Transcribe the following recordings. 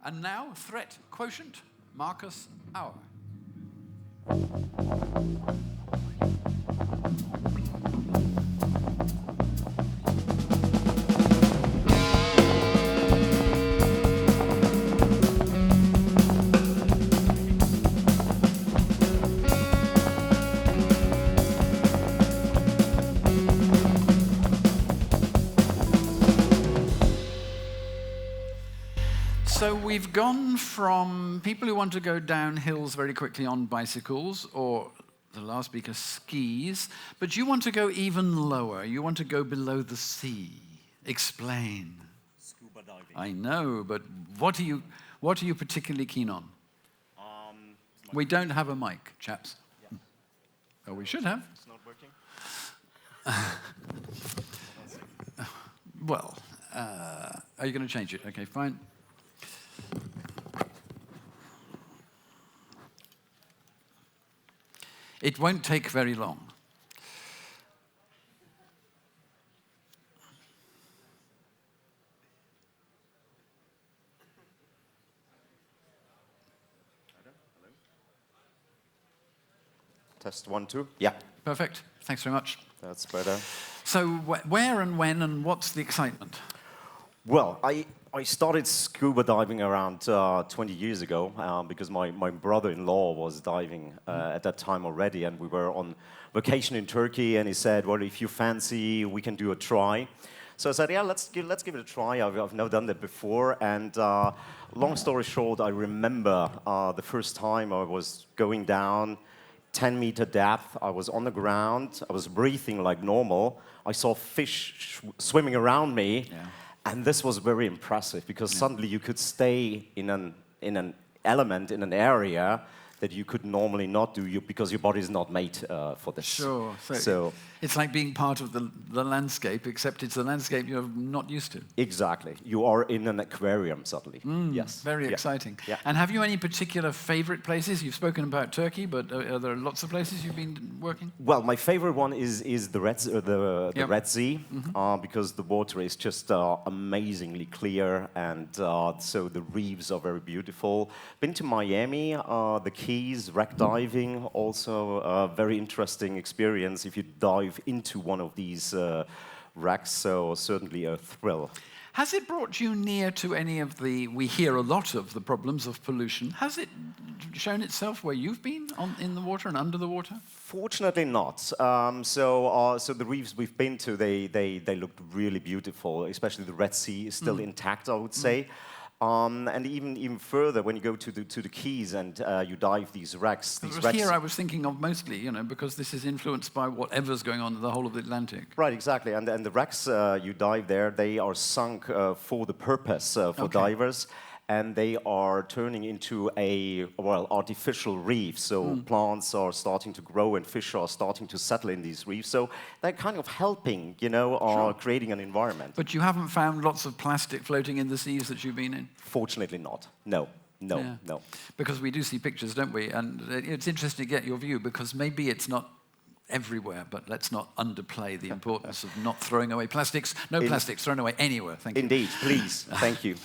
And now, ThreatQuotient, Markus, Auer. So we've gone from people who want to go down hills very quickly on bicycles, or the last speaker, skis, but you want to go even lower. You want to go below the sea. Explain. Scuba diving. I know, but what are you particularly keen on? We don't have a mic, chaps. Yeah. Oh, we should have. It's not working. Well, are you going to change it? Okay, fine. It won't take very long. Hello? Test 1, 2. Yeah. Perfect. Thanks very much. That's better. So where and when and what's the excitement? Well, I started scuba diving around 20 years ago because my brother-in-law was diving at that time already, and we were on vacation in Turkey, and he said, well, if you fancy, we can do a try. So I said, yeah, let's give it a try. I've never done that before, and long story short, I remember the first time I was going down 10-meter depth. I was on the ground. I was breathing like normal. I saw fish swimming around me. Yeah. And this was very impressive because suddenly you could stay in an element, in an area that you could normally not do because your body is not made for this. Sure. So it's like being part of the landscape, except it's a landscape you're not used to. Exactly. You are in an aquarium suddenly. Yes. Very exciting. Yeah. And have you any particular favorite places? You've spoken about Turkey, but are there lots of places you've been working? Well, my favorite one is the Red Sea, because the water is just amazingly clear, and so the reefs are very beautiful. Been to Miami, the Keys, wreck diving, also a very interesting experience if you dive into one of these wrecks, so certainly a thrill. Has it brought you near to any of we hear a lot of the problems of pollution. Has it shown itself where you've been in the water and under the water? Fortunately not. So the reefs we've been to, they looked really beautiful, especially the Red Sea is still intact, I would say. And even further, when you go to the Keys and you dive these wrecks. Here I was thinking of mostly, because this is influenced by whatever's going on in the whole of the Atlantic. Right, exactly. And the wrecks you dive there, they are sunk for the purpose for divers. And they are turning into artificial reef. So plants are starting to grow and fish are starting to settle in these reefs. So they're kind of helping, creating an environment. But you haven't found lots of plastic floating in the seas that you've been in? Fortunately not. No. Because we do see pictures, don't we? And it's interesting to get your view, because maybe it's not everywhere, but let's not underplay the importance of not throwing away plastics. No plastics thrown away anywhere, thank you. Indeed, please. Thank you.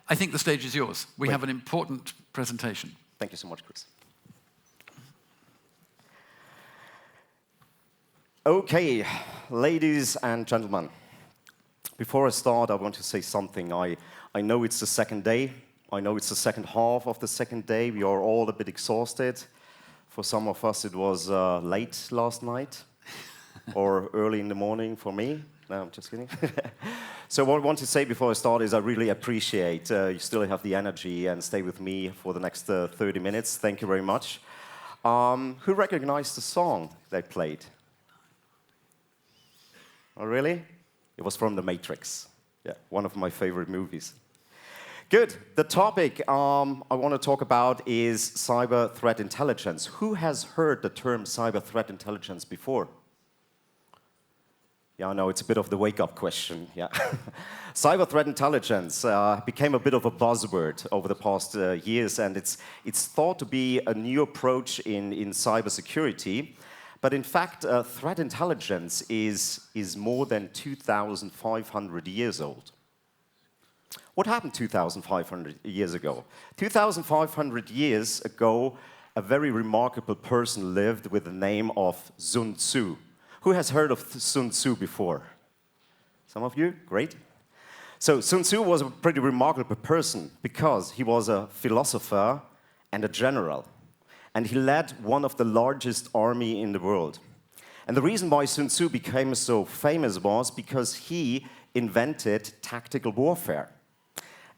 I think the stage is yours. We have an important presentation. Thank you so much, Chris. Okay, ladies and gentlemen, before I start, I want to say something. I know it's the second day. I know it's the second half of the second day. We are all a bit exhausted. For some of us, it was late last night or early in the morning for me. No, I'm just kidding. So what I want to say before I start is I really appreciate you still have the energy and stay with me for the next 30 minutes. Thank you very much. Who recognized the song they played? Oh, really? It was from The Matrix. Yeah, one of my favorite movies. Good. The topic I want to talk about is cyber threat intelligence. Who has heard the term cyber threat intelligence before? Yeah, I know, it's a bit of the wake-up question, yeah. Cyber threat intelligence became a bit of a buzzword over the past years, and it's thought to be a new approach in cybersecurity. But in fact, threat intelligence is more than 2,500 years old. What happened 2,500 years ago? 2,500 years ago, a very remarkable person lived with the name of Sun Tzu. Who has heard of Sun Tzu before? Some of you? Great. So Sun Tzu was a pretty remarkable person because he was a philosopher and a general. And he led one of the largest armies in the world. And the reason why Sun Tzu became so famous was because he invented tactical warfare.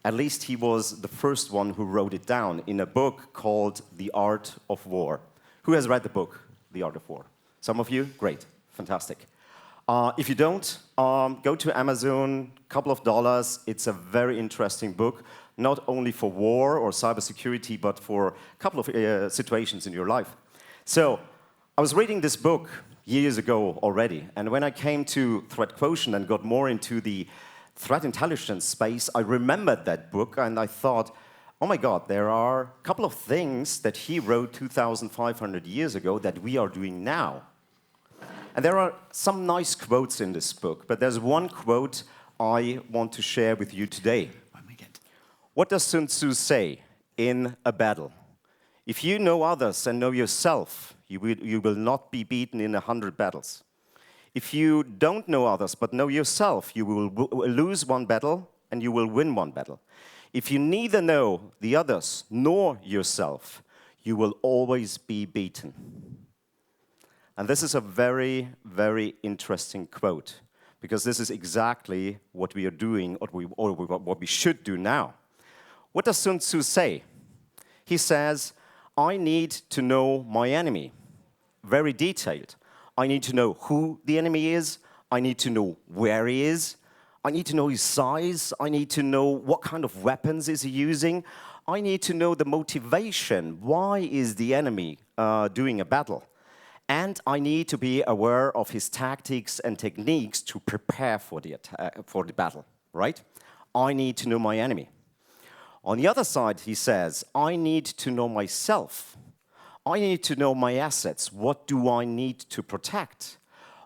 At least he was the first one who wrote it down in a book called The Art of War. Who has read the book, The Art of War? Some of you? Great. Fantastic. If you don't, go to Amazon, couple of dollars. It's a very interesting book, not only for war or cybersecurity, but for a couple of situations in your life. So I was reading this book years ago already, and when I came to ThreatQuotient and got more into the threat intelligence space, I remembered that book, and I thought, oh my God, there are a couple of things that he wrote 2,500 years ago that we are doing now. And there are some nice quotes in this book, but there's one quote I want to share with you today. What does Sun Tzu say in a battle? If you know others and know yourself, you will not be beaten in 100 battles. If you don't know others but know yourself, you will lose one battle and you will win one battle. If you neither know the others nor yourself, you will always be beaten. And this is a very, very interesting quote, because this is exactly what we are doing, or what we should do now. What does Sun Tzu say? He says, I need to know my enemy. Very detailed. I need to know who the enemy is. I need to know where he is. I need to know his size. I need to know what kind of weapons is he using. I need to know the motivation. Why is the enemy doing a battle? And I need to be aware of his tactics and techniques to prepare for the battle, right? I need to know my enemy. On the other side, he says, I need to know myself. I need to know my assets. What do I need to protect?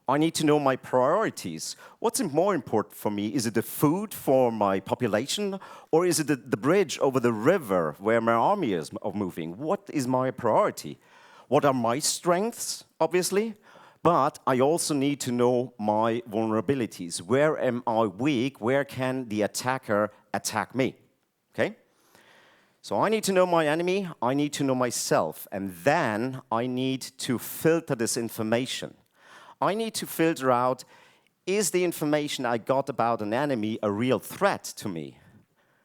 I need to know my priorities. What's more important for me? Is it the food for my population, or is it the bridge over the river where my army is moving? What is my priority? What are my strengths, obviously? But I also need to know my vulnerabilities. Where am I weak? Where can the attacker attack me? Okay? So I need to know my enemy, I need to know myself, and then I need to filter this information. I need to filter out, is the information I got about an enemy a real threat to me?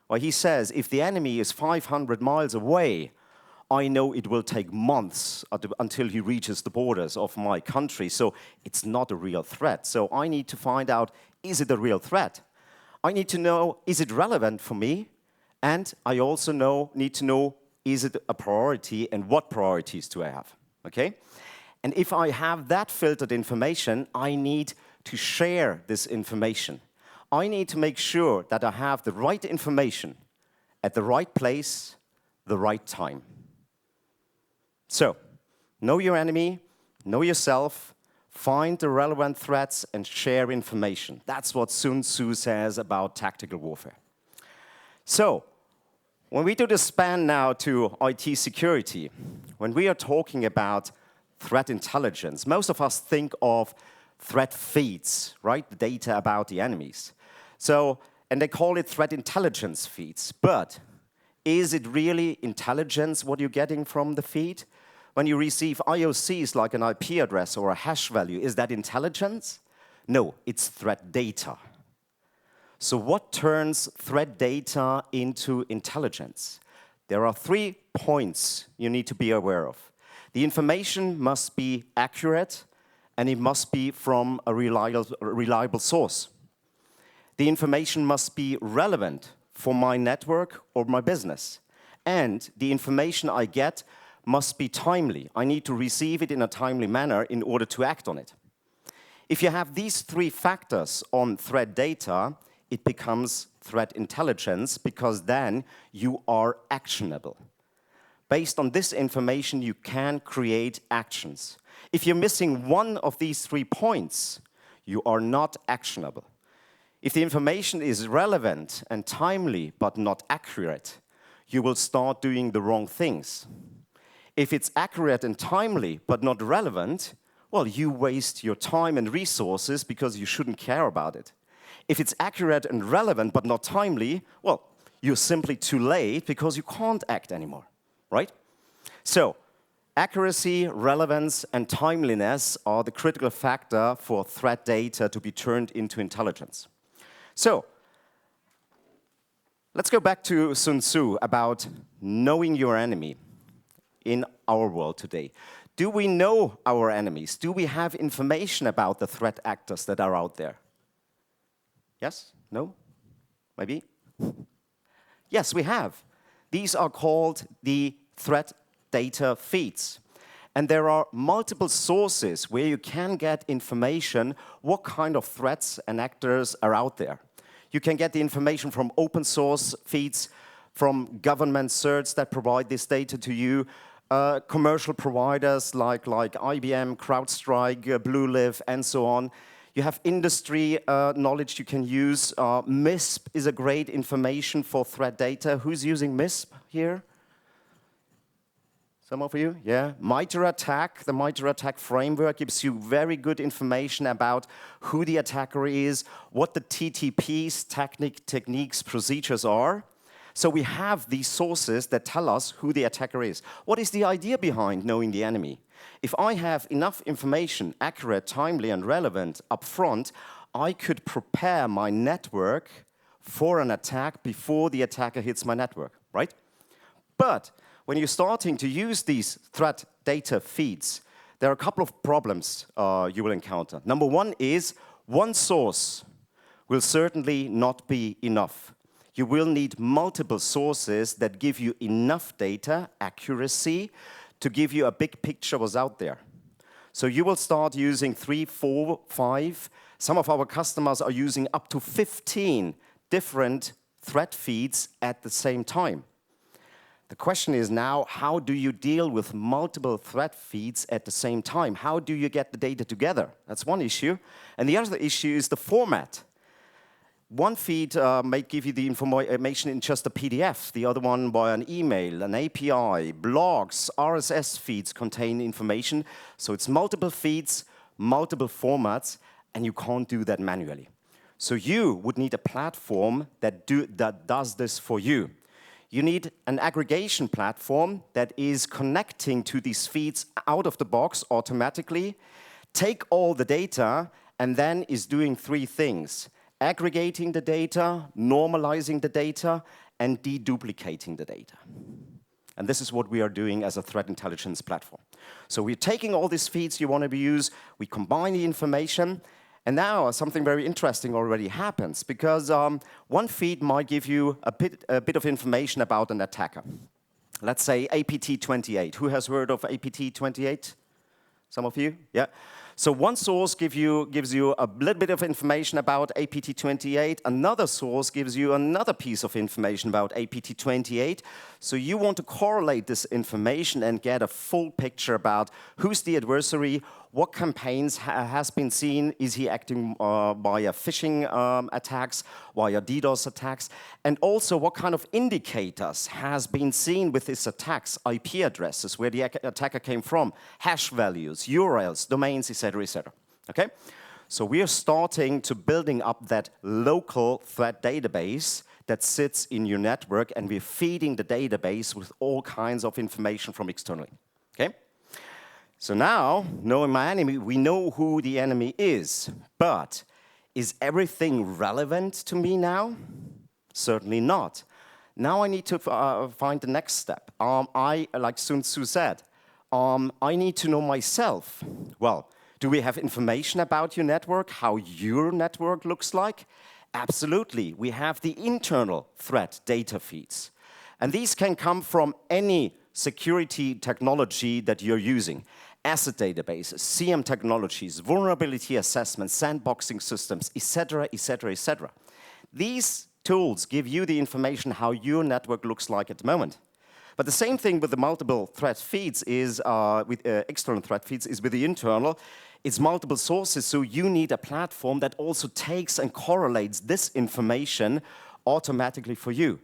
Well, he says, if the enemy is 500 miles away, I know it will take months until he reaches the borders of my country, so it's not a real threat. So I need to find out, is it a real threat? I need to know, is it relevant for me? And I also need to know, is it a priority and what priorities do I have? Okay? And if I have that filtered information, I need to share this information. I need to make sure that I have the right information at the right place, the right time. So, know your enemy, know yourself, find the relevant threats, and share information. That's what Sun Tzu says about tactical warfare. So, when we do the span now to IT security, when we are talking about threat intelligence, most of us think of threat feeds, right? The data about the enemies. So, and they call it threat intelligence feeds. But is it really intelligence what you're getting from the feed? When you receive IOCs like an IP address or a hash value, is that intelligence? No, it's threat data. So what turns threat data into intelligence? There are 3 points you need to be aware of. The information must be accurate, and it must be from a reliable source. The information must be relevant for my network or my business. And the information I get must be timely. I need to receive it in a timely manner in order to act on it. If you have these 3 factors on threat data, it becomes threat intelligence, because then you are actionable. Based on this information, you can create actions. If you're missing one of these 3 points, you are not actionable. If the information is relevant and timely but not accurate, you will start doing the wrong things. If it's accurate and timely but not relevant, well, you waste your time and resources because you shouldn't care about it. If it's accurate and relevant but not timely, well, you're simply too late because you can't act anymore, right? So, accuracy, relevance, and timeliness are the critical factor for threat data to be turned into intelligence. So, let's go back to Sun Tzu about knowing your enemy in our world today. Do we know our enemies? Do we have information about the threat actors that are out there? Yes? No? Maybe? Yes, we have. These are called the threat data feeds. And there are multiple sources where you can get information what kind of threats and actors are out there. You can get the information from open source feeds, from government certs that provide this data to you, commercial providers like IBM, CrowdStrike, Bluelive, and so on. You have industry knowledge you can use. MISP is a great information for threat data. Who's using MISP here? Some of you? Yeah. MITRE ATT&CK, the MITRE ATT&CK framework gives you very good information about who the attacker is, what the TTPs, techniques, procedures are. So we have these sources that tell us who the attacker is. What is the idea behind knowing the enemy? If I have enough information, accurate, timely, and relevant up front, I could prepare my network for an attack before the attacker hits my network, right? But when you're starting to use these threat data feeds, there are a couple of problems you will encounter. Number one is one source will certainly not be enough. You will need multiple sources that give you enough data, accuracy, to give you a big picture of what's out there. So you will start using 3, 4, 5. Some of our customers are using up to 15 different threat feeds at the same time. The question is now, how do you deal with multiple threat feeds at the same time? How do you get the data together? That's one issue. And the other issue is the format. One feed might give you the information in just a PDF, the other one by an email, an API, blogs, RSS feeds contain information. So it's multiple feeds, multiple formats, and you can't do that manually. So you would need a platform that does this for you. You need an aggregation platform that is connecting to these feeds out of the box automatically, take all the data, and then is doing 3 things. Aggregating the data, normalizing the data, and deduplicating the data. And this is what we are doing as a threat intelligence platform. So we're taking all these feeds you want to use, we combine the information, and now something very interesting already happens, because one feed might give you a bit of information about an attacker. Let's say APT28. Who has heard of APT28? Some of you? Yeah. So one source gives you a little bit of information about APT28. Another source gives you another piece of information about APT28. So you want to correlate this information and get a full picture about who's the adversary, what campaigns has been seen, is he acting via phishing attacks, via DDoS attacks, and also what kind of indicators has been seen with his attacks, IP addresses, where the attacker came from, hash values, URLs, domains, etc., etc. Okay? So we are starting to building up that local threat database that sits in your network, and we're feeding the database with all kinds of information from externally. Okay? So now, knowing my enemy, we know who the enemy is. But is everything relevant to me now? Certainly not. Now I need to find the next step. Like Sun Tzu said, I need to know myself. Well, do we have information about your network, how your network looks like? Absolutely. We have the internal threat data feeds. And these can come from any security technology that you're using. Asset databases, CM technologies, vulnerability assessments, sandboxing systems, etc., etc., etc. These tools give you the information how your network looks like at the moment. But the same thing with the multiple threat feeds is, with external threat feeds, is with the internal. It's multiple sources, so you need a platform that also takes and correlates this information automatically for you.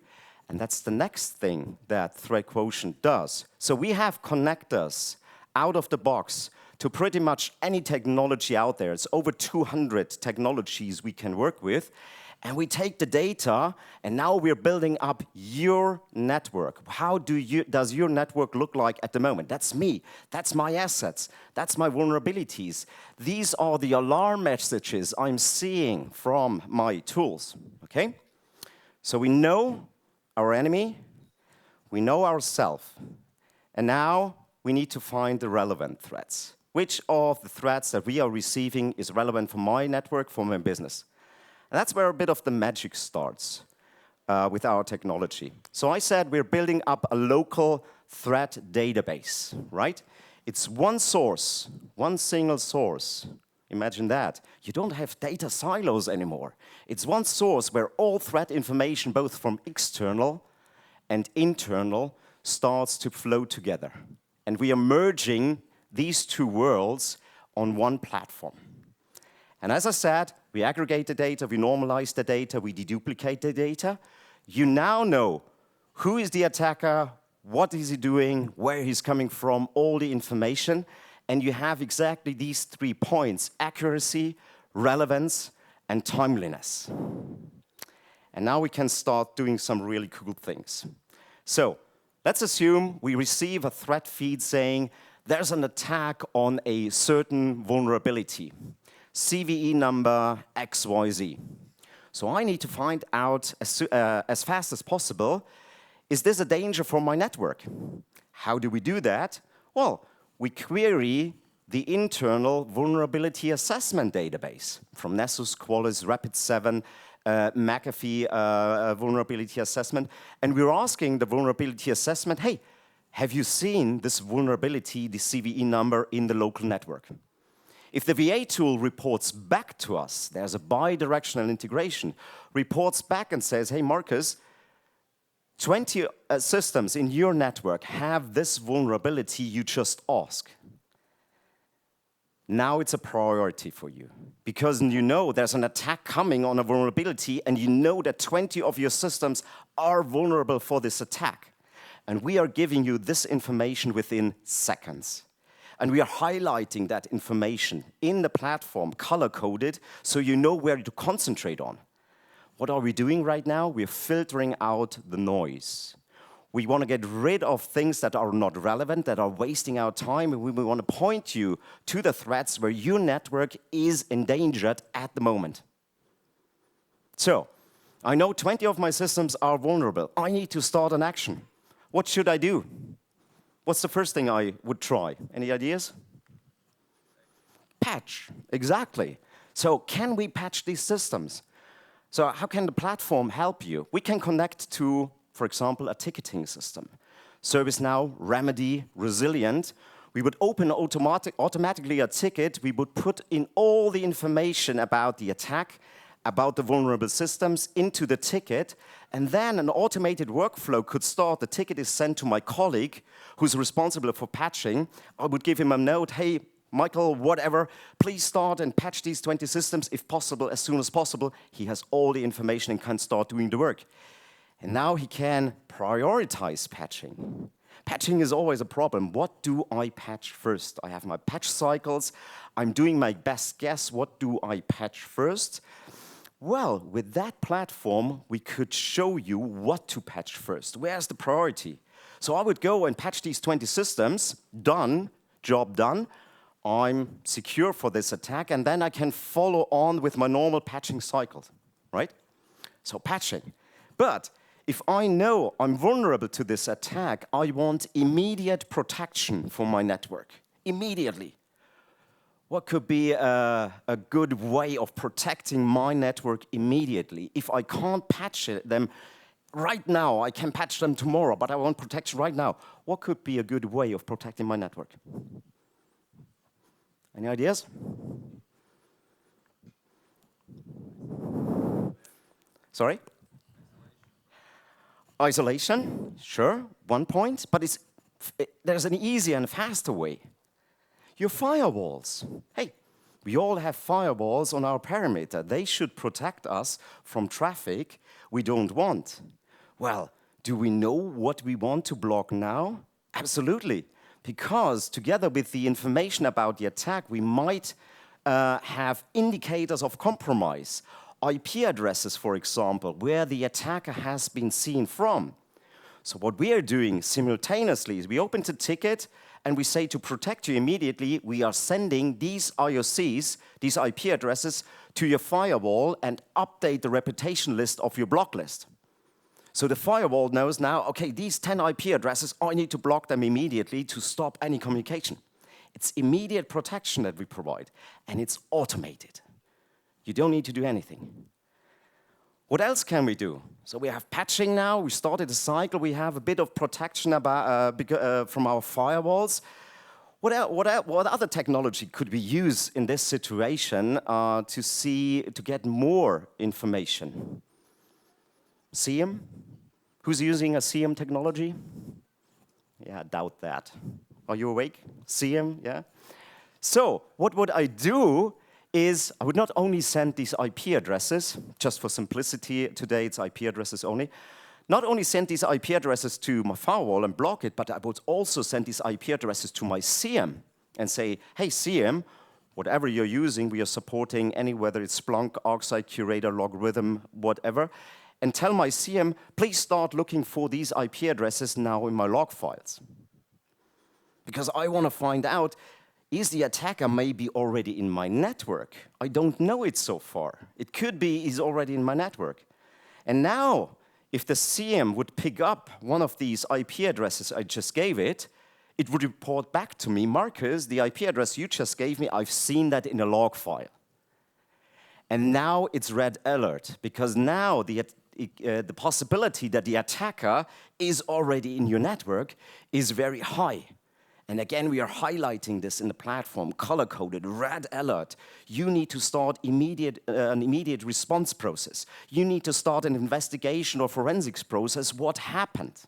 And that's the next thing that ThreatQuotient does. So we have connectors out of the box to pretty much any technology out there. It's over 200 technologies we can work with. And we take the data, and now we're building up your network. How does your network look like at the moment? That's me. That's my assets. That's my vulnerabilities. These are the alarm messages I'm seeing from my tools. Okay? So we know our enemy, we know ourselves, and now we need to find the relevant threats. Which of the threats that we are receiving is relevant for my network, for my business? And that's where a bit of the magic starts with our technology. So I said we're building up a local threat database, right? It's one source, one single source. Imagine that. You don't have data silos anymore. It's one source where all threat information, both from external and internal, starts to flow together. And we are merging these two worlds on one platform. And as I said, we aggregate the data, we normalize the data, we deduplicate the data. You now know who is the attacker, what is he doing, where he's coming from, all the information. And you have exactly these 3 points: accuracy, relevance, and timeliness. And now we can start doing some really cool things. So let's assume we receive a threat feed saying there's an attack on a certain vulnerability, CVE number XYZ. So I need to find out as fast as possible, is this a danger for my network? How do we do that? Well, we query the internal vulnerability assessment database from Nessus, Qualys, Rapid7, McAfee vulnerability assessment. And we're asking the vulnerability assessment, hey, have you seen this vulnerability, the CVE number, in the local network? If the VA tool reports back to us, there's a bi-directional integration, reports back and says, hey, Markus, 20 systems in your network have this vulnerability you just asked. Now it's a priority for you because you know there's an attack coming on a vulnerability and you know that 20 of your systems are vulnerable for this attack. And we are giving you this information within seconds. And we are highlighting that information in the platform, color-coded, so you know where to concentrate on. What are we doing right now? We're filtering out the noise. We want to get rid of things that are not relevant, that are wasting our time, and we want to point you to the threats where your network is endangered at the moment. So, I know 20 of my systems are vulnerable. I need to start an action. What should I do? What's the first thing I would try? Any ideas? Patch, exactly. So can we patch these systems? So how can the platform help you? We can connect to, for example, a ticketing system. ServiceNow, Remedy, Resilient. We would open automatically a ticket. We would put in all the information about the attack, about the vulnerable systems into the ticket, and then an automated workflow could start. The ticket is sent to my colleague who's responsible for patching. I would give him a note, hey, Michael, whatever, please start and patch these 20 systems, if possible, as soon as possible. He has all the information and can start doing the work. And now he can prioritize patching. Patching is always a problem. What do I patch first? I have my patch cycles. I'm doing my best guess. What do I patch first? Well, with that platform, we could show you what to patch first. Where's the priority? So I would go and patch these 20 systems. Done, job done. I'm secure for this attack, and then I can follow on with my normal patching cycle, right? So patching. But if I know I'm vulnerable to this attack, I want immediate protection for my network, immediately. What could be a good way of protecting my network immediately? If I can't patch them right now, I can patch them tomorrow, but I want protection right now. What could be a good way of protecting my network? Any ideas? Sorry? Isolation, sure, one point, but there's an easier and faster way. Your firewalls. Hey, We all have firewalls on our perimeter. They should protect us from traffic we don't want. Well, do we know what we want to block now? Absolutely. Because together with the information about the attack, we might have indicators of compromise. IP addresses, for example, where the attacker has been seen from. So what we are doing simultaneously is we open the ticket and we say to protect you immediately, we are sending these IOCs, these IP addresses, to your firewall and update the reputation list of your block list. So the firewall knows now, okay, these 10 IP addresses, I need to block them immediately to stop any communication. It's immediate protection that we provide, and it's automated. You don't need to do anything. What else can we do? So we have patching now. We started a cycle. We have a bit of protection from our firewalls. What other technology could we use in this situation to get more information? SIEM? Who's using a SIEM technology? Yeah, I doubt that. Are you awake? SIEM, yeah? So what would I do is I would not only send these IP addresses, just for simplicity, today it's IP addresses only, not only send these IP addresses to my firewall and block it, but I would also send these IP addresses to my SIEM and say, hey, SIEM, whatever you're using, we are supporting whether it's Splunk, ArcSight, Curator, Logarithm, whatever, and tell my SIEM, please start looking for these IP addresses now in my log files. Because I want to find out, is the attacker maybe already in my network? I don't know it so far. It could be he's already in my network. And now, if the SIEM would pick up one of these IP addresses I just gave it, it would report back to me, Markus, the IP address you just gave me, I've seen that in a log file. And now it's red alert, because now the possibility that the attacker is already in your network is very high. And again, we are highlighting this in the platform, color-coded, red alert. You need to start an immediate response process. You need to start an investigation or forensics process. What happened?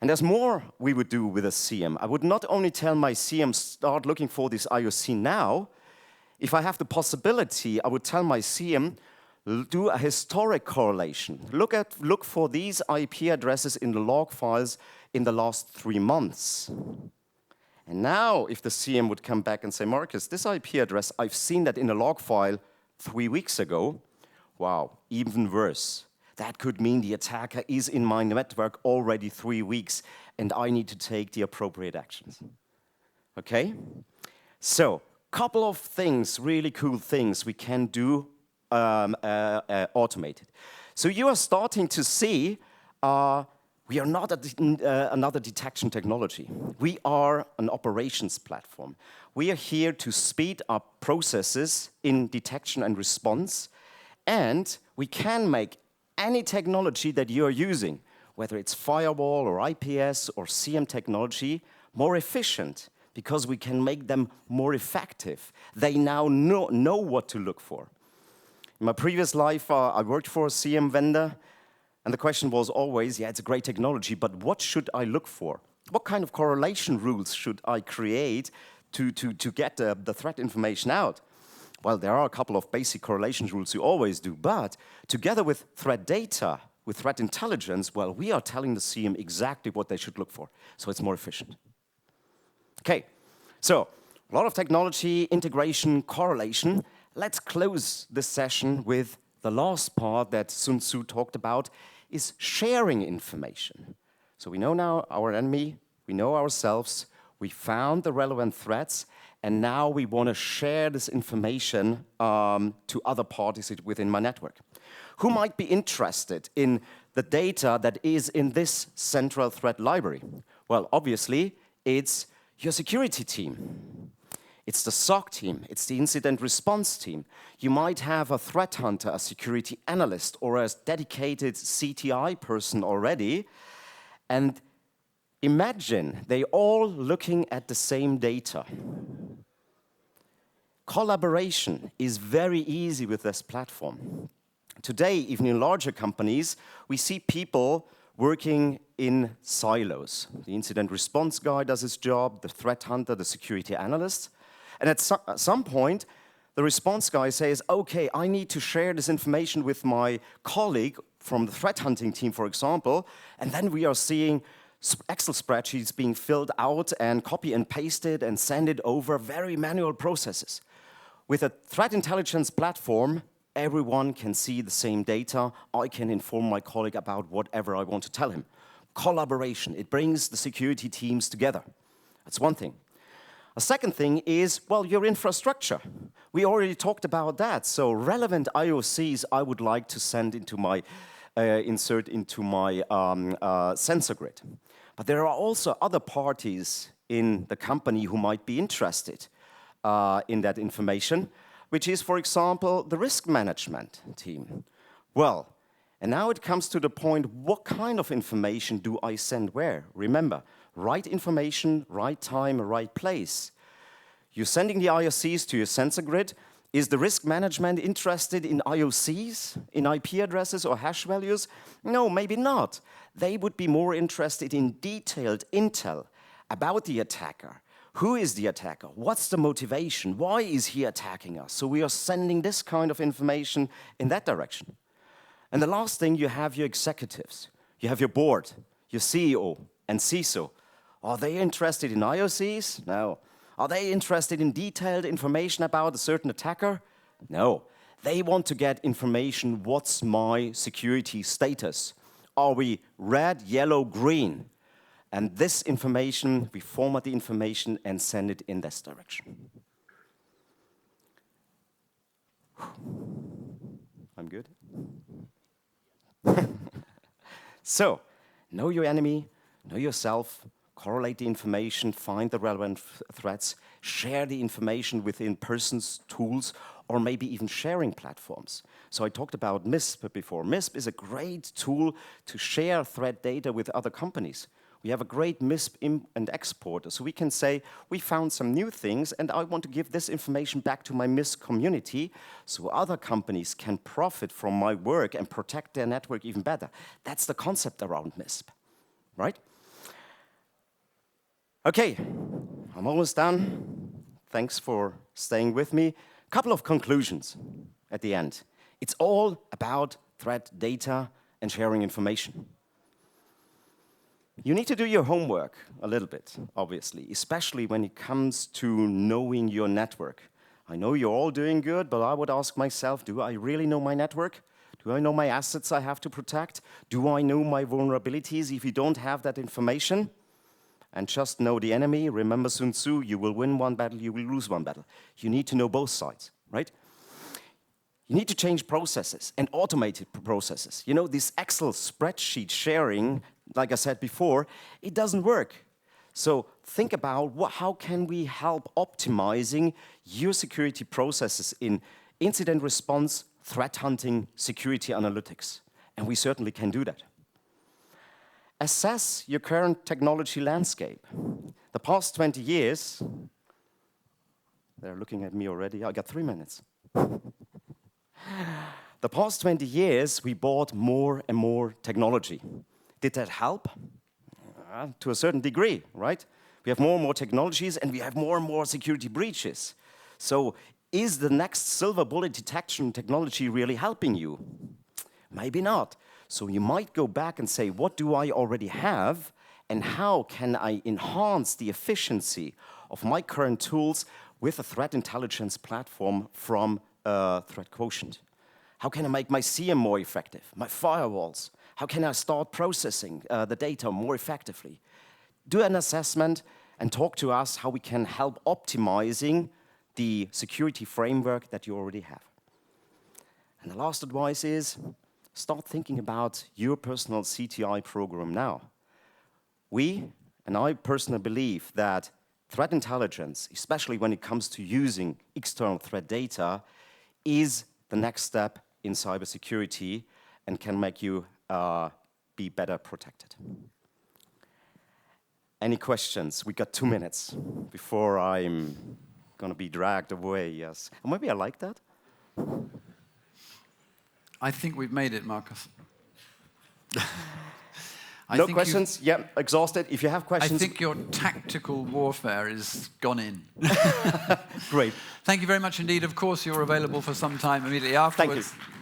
And there's more we would do with a SIEM. I would not only tell my SIEM, start looking for this IOC now. If I have the possibility, I would tell my SIEM, do a historic correlation. Look for these IP addresses in the log files in the last 3 months. And now, if the SIEM would come back and say, Markus, this IP address, I've seen that in a log file 3 weeks ago. Wow, even worse. That could mean the attacker is in my network already 3 weeks, and I need to take the appropriate actions. Okay? So, couple of things, really cool things we can do automated. So you are starting to see we are not another detection technology. We are an operations platform. We are here to speed up processes in detection and response, and we can make any technology that you are using, whether it's firewall or IPS or SIEM technology, more efficient, because we can make them more effective. They now know what to look for. In my previous life, I worked for a SIEM vendor, and the question was always, yeah, it's a great technology, but what should I look for? What kind of correlation rules should I create to get the threat information out? Well, there are a couple of basic correlation rules you always do, but together with threat data, with threat intelligence, well, we are telling the SIEM exactly what they should look for, so it's more efficient. Okay, so a lot of technology, integration, correlation. Let's close this session with the last part that Sun Tzu talked about, is sharing information. So we know now our enemy, we know ourselves, we found the relevant threats, and now we want to share this information to other parties within my network. Who might be interested in the data that is in this central threat library? Well, obviously, it's your security team. It's the SOC team, it's the incident response team. You might have a threat hunter, a security analyst, or a dedicated CTI person already. And imagine they all looking at the same data. Collaboration is very easy with this platform. Today, even in larger companies, we see people working in silos. The incident response guy does his job, the threat hunter, the security analyst. And at some point, the response guy says, okay, I need to share this information with my colleague from the threat hunting team, for example, and then we are seeing Excel spreadsheets being filled out and copy and pasted and send it over, very manual processes. With a threat intelligence platform, everyone can see the same data. I can inform my colleague about whatever I want to tell him. Collaboration, it brings the security teams together. That's one thing. A second thing is, well, your infrastructure. We already talked about that. So relevant IOCs I would like to send into my, insert into my sensor grid. But there are also other parties in the company who might be interested in that information, which is, for example, the risk management team. Well, and now it comes to the point, what kind of information do I send where? Remember, right information, right time, right place. You're sending the IOCs to your sensor grid. Is the risk management interested in IOCs, in IP addresses or hash values? No, maybe not. They would be more interested in detailed intel about the attacker. Who is the attacker? What's the motivation? Why is he attacking us? So we are sending this kind of information in that direction. And the last thing, you have your executives. You have your board, your CEO and CISO. Are they interested in IOCs? No. Are they interested in detailed information about a certain attacker? No. They want to get information, what's my security status? Are we red, yellow, green? And this information, we format the information and send it in this direction. I'm good? So, know your enemy, know yourself, correlate the information, find the relevant threats, share the information within persons, tools, or maybe even sharing platforms. So I talked about MISP before. MISP is a great tool to share threat data with other companies. We have a great MISP and exporter, so we can say, we found some new things and I want to give this information back to my MISP community so other companies can profit from my work and protect their network even better. That's the concept around MISP, right? Okay, I'm almost done. Thanks for staying with me. A couple of conclusions at the end. It's all about threat data and sharing information. You need to do your homework a little bit, obviously, especially when it comes to knowing your network. I know you're all doing good, but I would ask myself, do I really know my network? Do I know my assets I have to protect? Do I know my vulnerabilities? If you don't have that information, and just know the enemy, remember Sun Tzu, you will win one battle, you will lose one battle. You need to know both sides, right? You need to change processes and automated processes. You know, this Excel spreadsheet sharing, like I said before, it doesn't work. So think about how can we help optimizing your security processes in incident response, threat hunting, security analytics. And we certainly can do that. Assess your current technology landscape. The past 20 years, they're looking at me already, I got 3 minutes. The past 20 years, we bought more and more technology. Did that help? To a certain degree, right? We have more and more technologies and we have more and more security breaches. So is the next silver bullet detection technology really helping you? Maybe not. So you might go back and say, what do I already have and how can I enhance the efficiency of my current tools with a threat intelligence platform from ThreatQuotient? How can I make my CM more effective, my firewalls? How can I start processing the data more effectively? Do an assessment and talk to us how we can help optimizing the security framework that you already have. And the last advice is, start thinking about your personal CTI program now. We, and I personally believe that threat intelligence, especially when it comes to using external threat data, is the next step in cybersecurity and can make you be better protected. Any questions? We got 2 minutes before I'm going to be dragged away, yes. Or maybe I like that. I think we've made it, Markus. No questions? Yeah, exhausted. If you have I questions... think your tactical warfare is gone in. Great. Thank you very much indeed. Of course, you're available for some time immediately afterwards. Thank you.